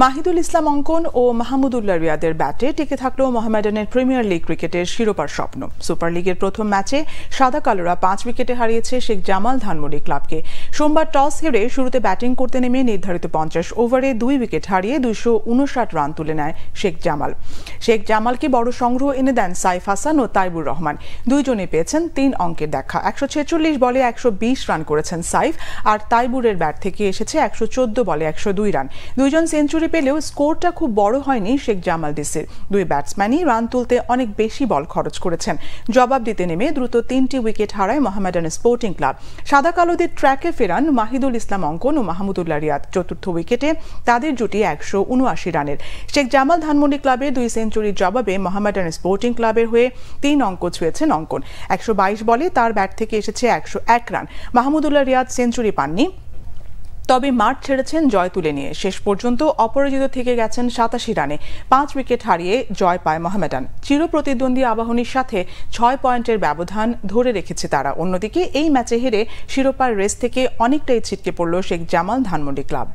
মাহিদুল ইসলাম অঙ্কন ও মাহমুদুল্লাহ রিয়াদের ব্যাটে টিকে থাকলো মোহামেডানের প্রিমিয়ার লিগ ক্রিকেটের শিরোপার স্বপ্ন। সুপার লিগের প্রথম ম্যাচে সাদা কালোরা 5 উইকেটে হারিয়েছে শেখ জামাল ধানমন্ডি ক্লাবকে। সোমবার টস হেরে শুরুতে ব্যাটিং করতে নেমে নির্ধারিত 50 ওভারে 2 উইকেট হারিয়ে 259 রান তুলে নেয় শেখ জামালকে বড় সংগ্রহ এনে দেন সাইফ হাসান ও তাইবুর রহমান। দুইজনে পেয়েছেন 3 অঙ্কের দেখা। 146 বলে 120 রান করেছেন সাইফ, আর তাইবুরের ব্যাট থেকে এসেছে 114 বলে 102 রান। দুইজন সেঞ্চুরি পেলেও স্কোরটা খুব বড় হয়নি শেখ জামাল ডিসির। দুই ব্যাটসম্যানই রান তুলতে অনেক বেশি বল খরচ করেছেন। জবাব দিতে নেমে দ্রুত 3টি উইকেট হারায় মোহামেডান স্পোর্টিং ক্লাব। সাদা কালোদের ট্র্যাকে ফেরান মাহিদুল ইসলাম অঙ্কন ও মাহমুদুল্লাহ রিয়াদ। চতুর্থ উইকেটে তাদের জুটি 179 রানের। শেখ জামাল ধানমন্ডি ক্লাবের 2 সেঞ্চুরির জবাবে মোহামেডান স্পোর্টিং ক্লাবের হয়ে 3 অঙ্ক ছুঁয়েছেন অঙ্কন। 122 বলে তার ব্যাট থেকে এসেছে 101 রান। মাহমুদুল্লাহ রিয়াদ সেঞ্চুরি পাননি, তবে মাঠ ছেড়েছেন জয় তুলে নিয়ে। শেষ পর্যন্ত অপরাজিত থেকে গেছেন 87 রানে। 5 উইকেট হারিয়ে জয় পায় মোহামেডান। চিরপ্রতিদ্বন্দ্বী আবাহনীর সাথে 6 পয়েন্টের ব্যবধান ধরে রেখেছে তারা। অন্যদিকে এই ম্যাচে হেরে শিরোপার রেস থেকে অনেকটাই ছিটকে পড়ল শেখ জামাল ধানমন্ডি ক্লাব।